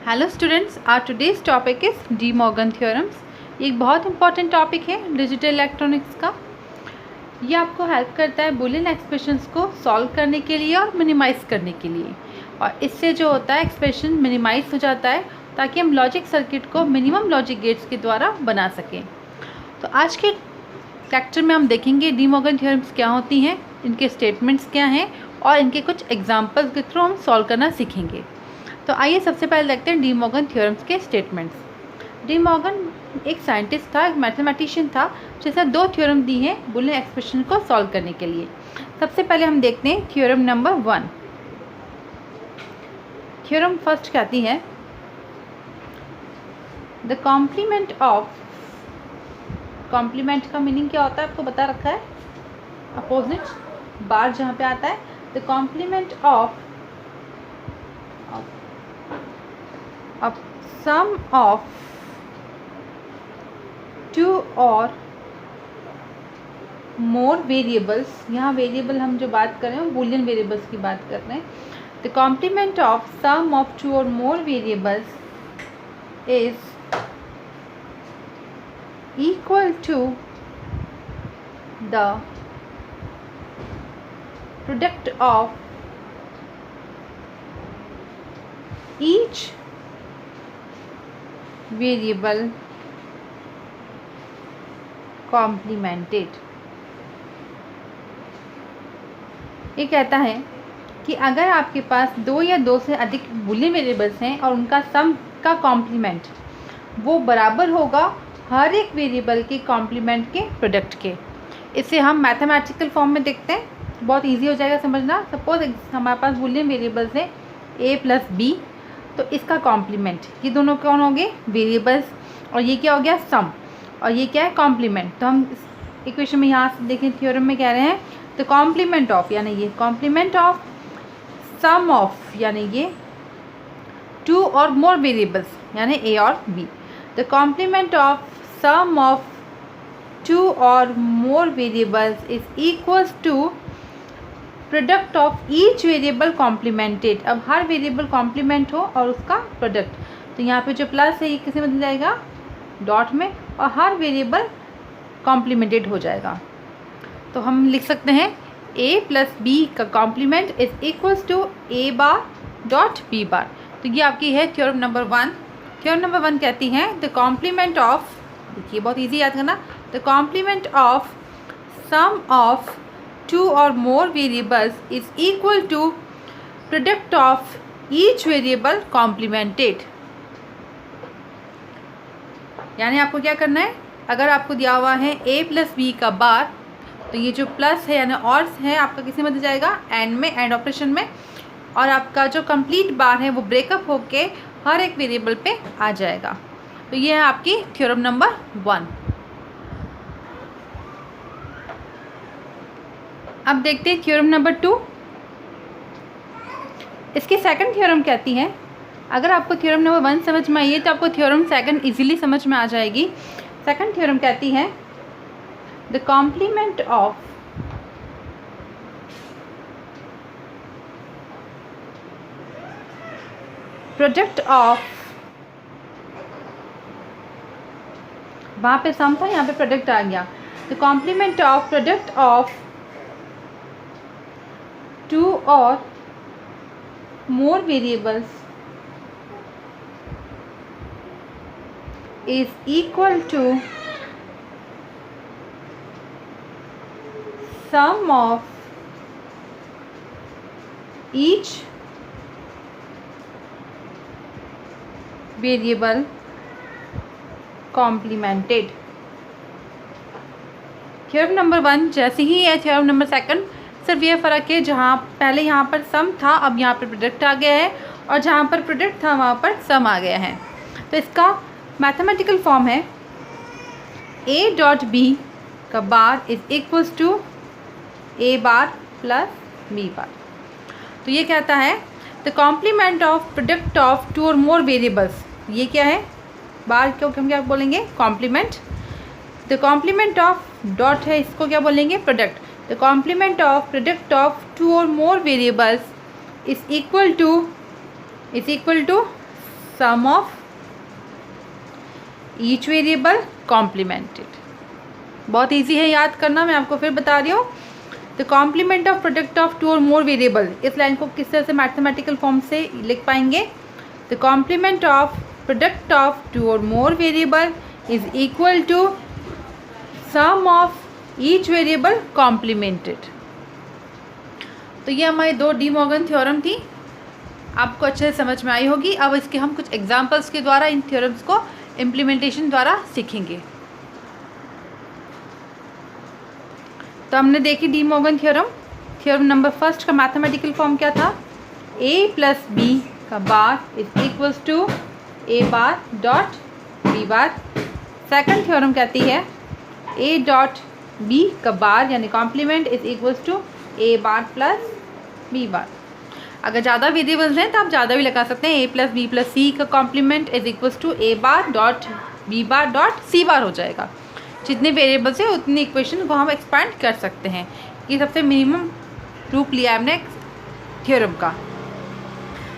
Hello students, our today's topic is De Morgan theorems. एक बहुत important topic है digital electronics का। ये आपको हेल्प करता है बूलियन एक्सप्रेशंस को सॉल्व करने के लिए और मिनिमाइज़ करने के लिए, और इससे जो होता है एक्सप्रेशन मिनिमाइज़ हो जाता है ताकि हम लॉजिक सर्किट को मिनिमम लॉजिक गेट्स के द्वारा बना सकें। तो आज के लेक्चर में हम देखेंगे डी मॉर्गन थ्योरम्स क्या होती हैं, इनके स्टेटमेंट्स क्या हैं और इनके कुछ एग्जाम्पल्स के थ्रू हम सॉल्व करना सीखेंगे। तो आइए सबसे पहले देखते हैं डी मॉर्गन थ्योरम्स के स्टेटमेंट्स। डी मॉर्गन एक साइंटिस्ट था, एक मैथमेटिशियन था, जिसने दो थ्योरम दी हैं बूलियन एक्सप्रेशन को सॉल्व करने के लिए। सबसे पहले हम देखते हैं थ्योरम नंबर 1। थ्योरम फर्स्ट कहती है द कॉम्प्लीमेंट ऑफ, कॉम्प्लीमेंट का मीनिंग क्या होता है आपको बता रखा है, अपोजिट बार जहाँ पे आता है, the complement of a sum of two or more variables, यहाँ वेरिएबल हम जो बात कर रहे हैं बूलियन वेरिएबल्स की बात कर रहे हैं। The complement of sum of two और more variables is equal to the product of each variable complemented. ये कहता है कि अगर आपके पास दो या दो से अधिक बूलियन वेरिएबल्स हैं और उनका सम का कॉम्प्लीमेंट वो बराबर होगा हर एक वेरिएबल के कॉम्प्लीमेंट के प्रोडक्ट के। इसे हम मैथमेटिकल फॉर्म में देखते हैं, बहुत इजी हो जाएगा समझना। सपोज हमारे पास बूलियन वेरिएबल्स हैं a प्लस b, तो इसका कॉम्प्लीमेंट, ये दोनों कौन हो गए वेरिएबल्स, और ये क्या हो गया सम, और ये क्या है कॉम्प्लीमेंट। तो हम इस इक्वेशन में यहाँ से देखें थ्योरम में कह रहे हैं द कॉम्प्लीमेंट ऑफ, यानी ये कॉम्प्लीमेंट ऑफ सम ऑफ, यानी ये टू और मोर वेरिएबल्स यानी a और b। The complement of sum of two और more variables is equals to product of each variable complemented. अब हर वेरिएबल कॉम्प्लीमेंट हो और उसका प्रोडक्ट, तो यहाँ पे जो प्लस है ये किस में बदल जाएगा डॉट में, और हर वेरिएबल कॉम्प्लीमेंटेड हो जाएगा। तो हम लिख सकते हैं a प्लस b का complement is equals to a bar dot b bar. तो ये आपकी है थ्योरम नंबर 1। थ्योरम नंबर 1 कहती है द कॉम्प्लीमेंट ऑफ, देखिए बहुत ईजी याद करना, the complement of sum of two or more variables is equal to product of each variable complemented। यानी आपको क्या करना है, अगर आपको दिया हुआ है a प्लस बी का बार, तो ये जो प्लस है यानी और है आपका किस में बदल जाएगा एंड में, एंड ऑपरेशन में, और आपका जो कंप्लीट बार है वो ब्रेकअप होके हर एक वेरिएबल पे आ जाएगा। तो ये है आपकी थ्योरम नंबर 1। अब देखते हैं थ्योरम नंबर 2। इसकी सेकंड थ्योरम कहती है, अगर आपको थ्योरम नंबर 1 समझ में आई है तो आपको थ्योरम सेकंड इजीली समझ में आ जाएगी। सेकंड थ्योरम कहती है the complement of product of, वहाँ पे सम था यहाँ पे प्रोडक्ट आ गया, the complement of product of two or more variables is equal to sum of each variable complemented। Theorem number 1 जैसे ही है थ्योरम नंबर 2, सिर्फ ये फ़र्क है जहाँ पहले यहाँ पर सम था अब यहाँ पर प्रोडक्ट आ गया है, और जहाँ पर प्रोडक्ट था वहाँ पर सम आ गया है। तो इसका मैथमेटिकल फॉर्म है a डॉट b का bar is equals to a bar plus b bar. तो ये कहता है the complement of product of two और मोर वेरिएबल्स, ये क्या है बार क्यों हम क्या बोलेंगे complement, the complement of dot है इसको क्या बोलेंगे product, The complement of product of two or more variables is equal to sum of each variable complemented. बहुत इजी है याद करना, मैं आपको फिर बता रही हूँ। The complement of product of two और मोर वेरिएबल, इस लाइन को किस तरह से मैथमेटिकल फॉर्म से लिख पाएंगे? The complement of product of two और more variable is equal to sum of each variable complemented. तो ये हमारी दो डी मॉर्गन थ्योरम थी, आपको अच्छे से समझ में आई होगी। अब इसके हम कुछ एग्जांपल्स के द्वारा इन थ्योरम्स को इम्प्लीमेंटेशन द्वारा सीखेंगे। तो हमने देखी De Morgan theorem. Theorem number first का मैथमेटिकल फॉर्म क्या था? a प्लस बी का bar is equals to a bar dot b bar. Second theorem कहती है a डॉट b का बार यानी complement is equals to a bar plus b bar. अगर ज़्यादा वेरिएबल्स हैं तो आप ज़्यादा भी लगा सकते हैं। a plus b plus c का complement is equals to a bar dot b bar dot c bar हो जाएगा। जितने वेरिएबल्स हैं उतनी इक्वेशन को हम एक्सपैंड कर सकते हैं। ये सबसे मिनिमम प्रूफ लिया है हमने थ्योरम का।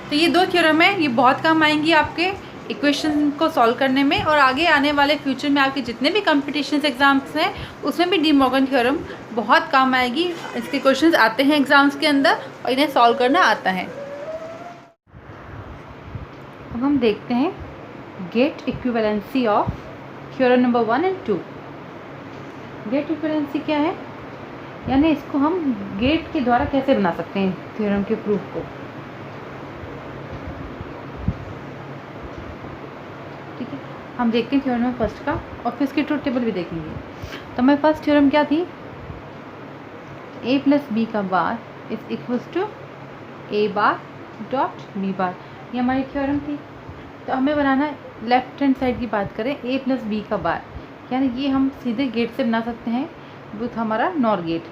तो ये दो थ्योरम है, ये बहुत काम आएंगी आपके इक्वेशन को सॉल्व करने में, और आगे आने वाले फ्यूचर में आपके जितने भी कॉम्पिटिशन एग्जाम्स हैं उसमें भी डी मॉर्गन थ्योरम बहुत काम आएगी। इसके क्वेश्चंस आते हैं एग्जाम्स के अंदर और इन्हें सॉल्व करना आता है। अब हम देखते हैं gate equivalency of theorem number 1 and 2। Gate equivalency क्या है, यानी इसको हम गेट के द्वारा कैसे बना सकते हैं थ्योरम के प्रूफ को। ठीक है, हम देखते हैं थ्योरम नंबर फर्स्ट का और फिर इसकी ट्रूथ टेबल भी देखेंगे। तो हमारे फर्स्ट थ्योरम क्या थी? a प्लस बी का bar is equals to a bar dot b bar, ये हमारी थ्योरम थी। तो हमें बनाना लेफ्ट हैंड साइड की बात करें, a प्लस बी का बार, यानी ये हम सीधे गेट से बना सकते हैं विथ हमारा नॉर गेट।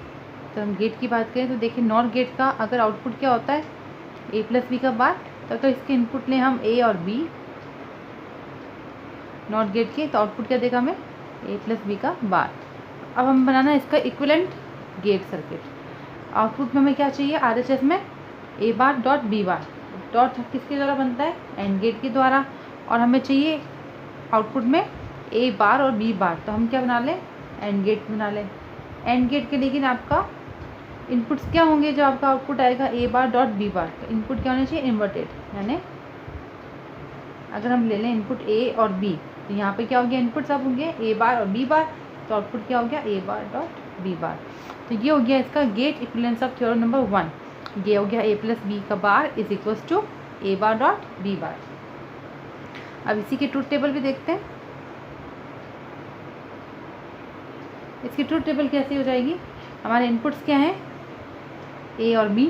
तो हम गेट की बात करें तो देखिए नॉर गेट का अगर आउटपुट क्या होता है a प्लस बी का बार, तो अगर इसके इनपुट लें हम a और b नॉट गेट के, तो आउटपुट क्या देगा हमें? a प्लस बी का बार। अब हम बनाना इसका इक्विवेलेंट गेट सर्किट। आउटपुट में हमें क्या चाहिए? RHS में a bar dot b bar. Dot किसके द्वारा बनता है? एंड गेट के द्वारा। और हमें चाहिए आउटपुट में a बार और b बार, तो हम क्या बना लें? एंड गेट बना लें। एंड गेट के लेकिन आपका इनपुट्स क्या होंगे? जो आपका आउटपुट आएगा a bar dot b bar, तो इनपुट क्या होना चाहिए? इन्वर्टेड। यानी अगर हम ले लें इनपुट a और b, तो यहाँ पे क्या हो गया? इनपुट सब होंगे a बार और b बार, तो आउटपुट क्या हो गया? a bar dot b bar. तो ये हो गया इसका gate equivalence of theorem number 1। ये हो गया a प्लस बी का bar is equals to a bar dot b bar. अब इसी की ट्रूथ टेबल भी देखते हैं। इसकी ट्रूथ टेबल कैसी हो जाएगी? हमारे इनपुट्स क्या हैं? a और b,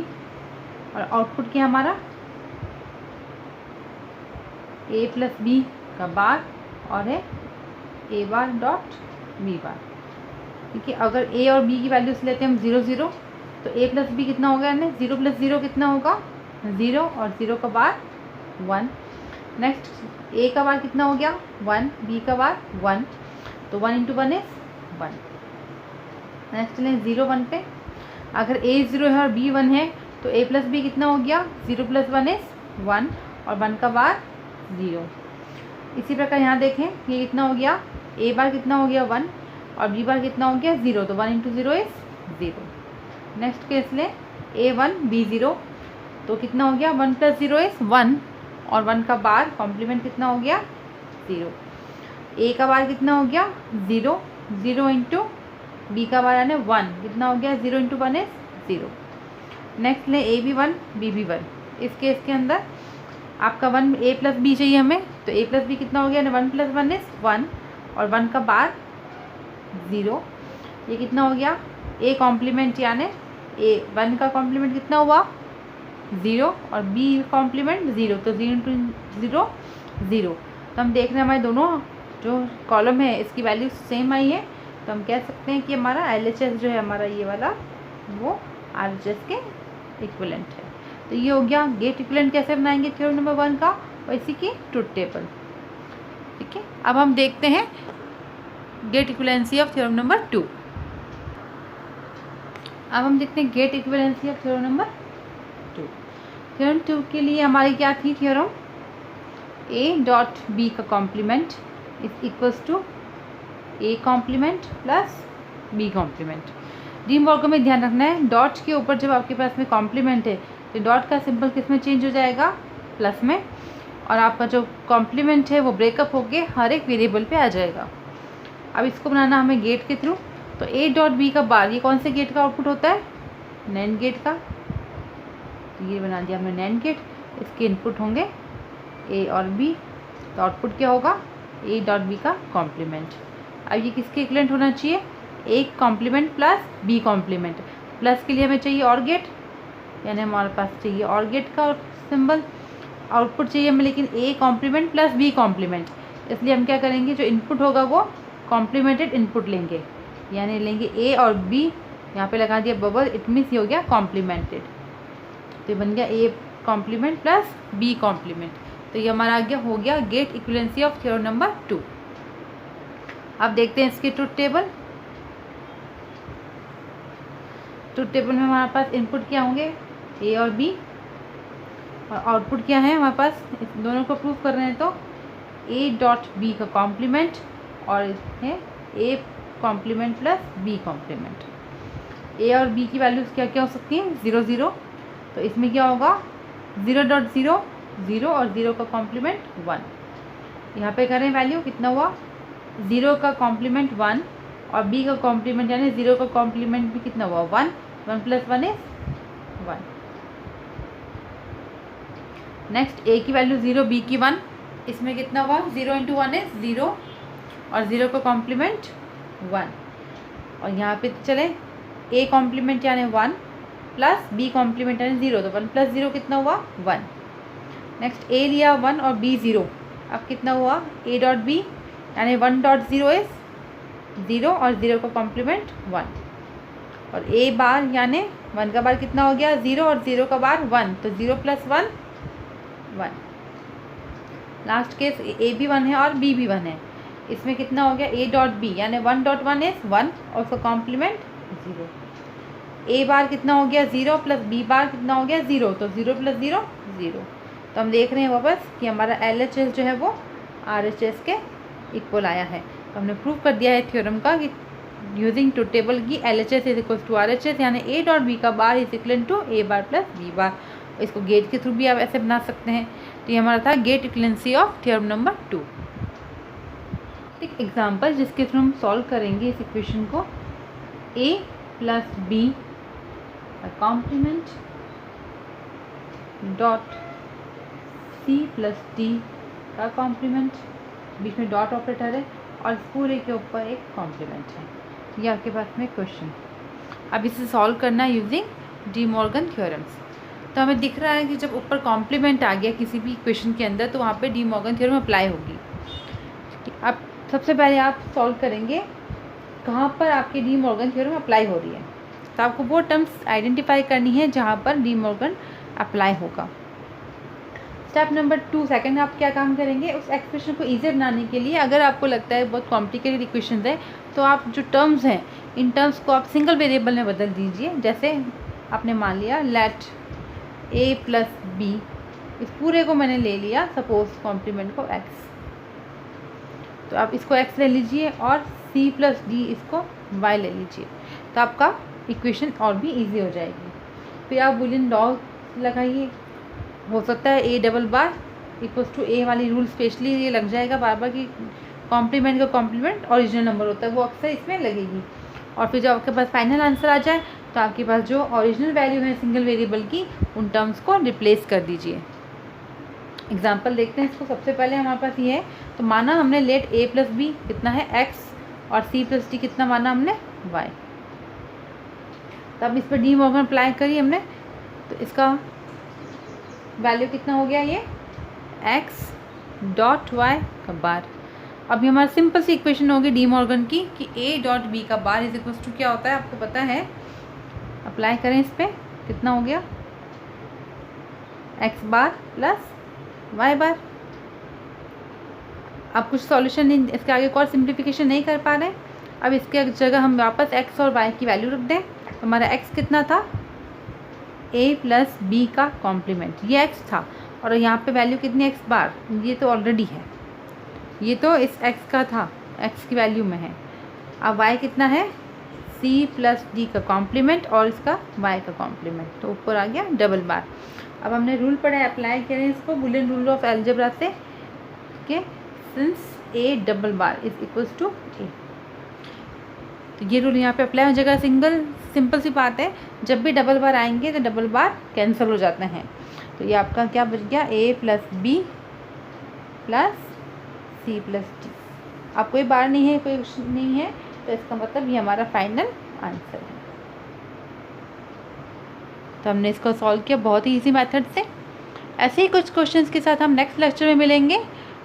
और आउटपुट क्या हमारा? a प्लस बी का बार और है a बार डॉट b बार। ठीक है, अगर a और b की वैल्यूज लेते हैं हम 0 0, तो a प्लस बी कितना होगा? यानी 0 प्लस 0 कितना होगा? 0, और 0 का बार 1। नेक्स्ट a का बार कितना हो गया? 1, b का बार 1, तो 1 इंटू 1 इज 1। नेक्स्ट लें 0 1 पे, अगर a 0 है और b 1 है तो a प्लस बी कितना हो गया? 0 प्लस 1 इज 1, और 1 का बार 0। इसी प्रकार यहाँ देखें ये कितना हो गया? a बार कितना हो गया? 1, और b बार कितना हो गया? 0, तो 1 इंटू 0 इज 0। नेक्स्ट केस लें a1 b0, तो कितना हो गया? 1 प्लस 0 इज 1, और 1 का बार कॉम्प्लीमेंट कितना हो गया? 0। a का बार कितना हो गया? 0, 0 इंटू b का बार यानी 1 कितना हो गया? 0 इंटू 1 इज 0। नेक्स्ट लें a भी 1 b भी 1। इस केस के अंदर आपका 1 a प्लस बी चाहिए हमें, तो a प्लस बी कितना हो गया? 1 प्लस 1 इज 1, और 1 का बार 0। ये कितना हो गया? a कॉम्प्लीमेंट यानी a1 का कॉम्प्लीमेंट कितना हुआ? 0, और b कॉम्प्लीमेंट 0, तो 0 इंटू 0 0। तो हम देख रहे हैं हमारे दोनों जो कॉलम है इसकी वैल्यू सेम आई है, तो हम कह सकते हैं कि हमारा LHS जो है हमारा ये वाला वो RHS के इक्विवेलेंट है। तो ये हो गया गेट इक्विवेलेंट कैसे बनाएंगे थ्योरम नंबर 1 का, और इसी की ट्रूथ टेबल। ठीक है, अब हम देखते हैं gate equivalency of theorem number 2। अब हम देखते हैं gate equivalency of theorem number 2। Theorem 2 के लिए हमारी क्या थी थ्योरम? ए डॉट बी का complement is equals to a complement plus B complement. De Morgan में ध्यान रखना है, डॉट के ऊपर जब आपके पास में कॉम्प्लीमेंट है तो डॉट का सिंबल किस में चेंज हो जाएगा, प्लस में, और आपका जो कॉम्प्लीमेंट है वो ब्रेकअप होके हर एक वेरिएबल पे आ जाएगा। अब इसको बनाना हमें गेट के थ्रू, तो ए डॉट बी का बार ये कौन से गेट का आउटपुट होता है, नैंड गेट का, तो ये बना दिया हमने नैंड गेट। इसके इनपुट होंगे ए और बी, तो आउटपुट क्या होगा, ए डॉट बी का कॉम्प्लीमेंट। अब ये किसके इक्विवेलेंट होना चाहिए, a complement plus B complement. Plus के लिए हमें चाहिए और गेट, यानी हमारे पास चाहिए और गेट का सिंबल। आउटपुट चाहिए हमें लेकिन a complement plus B complement, इसलिए हम क्या करेंगे, जो इनपुट होगा वो कॉम्प्लीमेंटेड इनपुट लेंगे, यानी लेंगे ए और बी, यहाँ पे लगा दिया बबल, इट मीन्स ये हो गया कॉम्प्लीमेंटेड, तो ये बन गया a complement plus B complement. तो ये हमारा आगे हो गया gate equivalency of theorem number 2। अब देखते हैं इसके ट्रुथ टेबल। ट्रुथ टेबल में हमारे पास इनपुट क्या होंगे, ए और बी, और आउटपुट क्या है हमारे पास, इस दोनों को प्रूव कर रहे हैं तो ए डॉट बी का कॉम्प्लीमेंट और है A complement plus B complement. A और बी की वैल्यूज़ क्या क्या हो सकती हैं, 0 0, तो इसमें क्या होगा 0.0 0 और 0 का कॉम्प्लीमेंट 1। यहाँ पे करें वैल्यू कितना हुआ, 0 का कॉम्प्लीमेंट 1 और बी का कॉम्प्लीमेंट यानी 0 का कॉम्प्लीमेंट भी कितना हुआ 1, 1 + 1 इज 1। नेक्स्ट ए की वैल्यू 0, बी की 1, इसमें कितना हुआ 0 × 1 इज 0 और 0 का कॉम्प्लीमेंट 1। और यहाँ पे चले ए कॉम्प्लीमेंट यानी 1 प्लस बी कॉम्प्लीमेंट यानी 0, तो 1 + 0 कितना हुआ 1। नेक्स्ट ए लिया 1 और बी 0, अब कितना हुआ ए डॉट बी यानी 1.0 इज 0 और 0 का कॉम्प्लीमेंट 1, और ए बार यानी 1 का बार कितना हो गया 0 और 0 का बार 1, तो 0 + 1 1। लास्ट केस ए भी 1 है और बी भी 1 है, इसमें कितना हो गया ए डॉट बी यानी 1.1 इज 1 और उसका कॉम्प्लीमेंट 0। ए बार कितना हो गया 0 प्लस बी बार कितना हो गया 0, तो 0 + 0 0। तो हम देख रहे हैं वापस कि हमारा LHS जो है वो RHS के इक्वल आया है। तो हमने प्रूव कर दिया है थ्योरम का कि यूजिंग ट्रुथ टेबल की LHS is equal to RHS, यानी ए डॉट बी का bar is equal to a bar plus b bar. इसको गेट के थ्रू भी आप ऐसे बना सकते हैं। तो ये हमारा था gate equivalency of theorem number 2। एक एग्जांपल जिसके थ्रू हम सॉल्व करेंगे इस इक्वेशन को, a + b का कॉम्प्लीमेंट डॉट c + d का कॉम्प्लीमेंट, बीच में डॉट ऑपरेटर है और इस पूरे के ऊपर एक कॉम्प्लीमेंट है। ये आपके पास में क्वेश्चन। अब इसे सॉल्व करना है यूजिंग डी मॉर्गन थ्योरम्स। तो हमें दिख रहा है कि जब ऊपर कॉम्प्लीमेंट आ गया किसी भी इक्वेशन के अंदर तो वहाँ पे डी मॉर्गन थ्योरम अप्लाई होगी। अब सबसे पहले आप सॉल्व करेंगे कहाँ पर आपकी डी मॉर्गन थ्योरम अप्लाई हो रही है, तो आपको वो टर्म्स आइडेंटिफाई करनी है जहाँ पर डी मॉर्गन अप्लाई होगा। स्टेप नंबर 2 सेकंड आप क्या काम करेंगे, उस एक्सप्रेशन को ईजी बनाने के लिए अगर आपको लगता है बहुत कॉम्प्लिकेटेड इक्वेशन है तो आप जो टर्म्स हैं इन टर्म्स को आप सिंगल वेरिएबल में बदल दीजिए। जैसे आपने मान लिया लेट a + b, इस पूरे को मैंने ले लिया सपोज कॉम्प्लीमेंट को x, तो आप इसको x ले लीजिए और c + d इसको y ले लीजिए, तो आपका इक्वेशन और भी इजी हो जाएगी। फिर आप बूलियन लॉ लगाइए, हो सकता है a डबल बार = a वाली रूल स्पेशली ये लग जाएगा बार बार कि कॉम्प्लीमेंट का कॉम्प्लीमेंट ओरिजिनल नंबर होता है, वो अक्सर इसमें लगेगी। और फिर जब आपके पास फाइनल आंसर आ जाए तो आपके पास जो ओरिजिनल वैल्यू है सिंगल वेरिएबल की उन टर्म्स को रिप्लेस कर दीजिए। एग्जांपल देखते हैं इसको। सबसे पहले हमारे पास ये है, तो माना हमने लेट a + b कितना है x और c + d कितना माना हमने y। तब इस पर डी मॉर्गन अप्लाई करी हमने, तो इसका वैल्यू कितना हो गया ये x डॉट y का बार। अब ये हमारा सिंपल सी इक्वेशन होगी डी मॉर्गन की कि a डॉट b का बार इज इक्वल टू क्या होता है आपको पता है, अप्लाई करें इस पर कितना हो गया x बार प्लस y बार। अब कुछ सॉल्यूशन नहीं, इसके आगे और सिंप्लीफिकेशन नहीं कर पा रहे। अब इसके जगह हम वापस x और y की वैल्यू रख दें, तो हमारा x कितना था a + b का कॉम्प्लीमेंट, ये x था और यहाँ पे वैल्यू कितनी x बार, ये तो ऑलरेडी है, ये तो इस x का था, x की वैल्यू में है। अब y कितना है, c प्लस d का कॉम्प्लीमेंट और इसका y का कॉम्प्लीमेंट, तो ऊपर आ गया डबल बार। अब हमने रूल पढ़ा है, अप्लाई करें इसको, बुलियन रूल ऑफ अलजेब्रा से कि since a double bar is equals to a, तो ये रूल यहाँ पे अप्लाई हो जाएगा। सिंपल सी बात है, जब भी डबल बार आएंगे तो डबल बार कैंसिल हो जाते हैं। तो ये आपका क्या बच गया, a plus b plus c plus d. अब कोई बार नहीं है, कोई ऑप्शन नहीं है, तो इसका मतलब ये हमारा फाइनल आंसर है। तो हमने इसको सॉल्व किया बहुत ही इजी मेथड से। ऐसे ही कुछ क्वेश्चंस के साथ हम नेक्स्ट लेक्चर में मिलेंगे।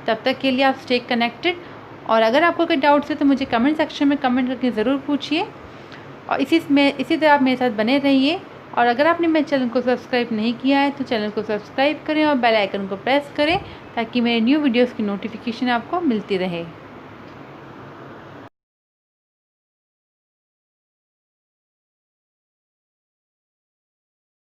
तब तक के लिए आप स्टे कनेक्टेड, और अगर आपको कोई डाउट्स है तो मुझे कमेंट सेक्शन में कमेंट करके ज़रूर पूछिए, और इसी तरह आप मेरे साथ बने रहिए। और अगर आपने मेरे चैनल को सब्सक्राइब नहीं किया है तो चैनल को सब्सक्राइब करें और बेल आइकन को प्रेस करें, ताकि मेरे न्यू वीडियोस की नोटिफिकेशन आपको मिलती रहे।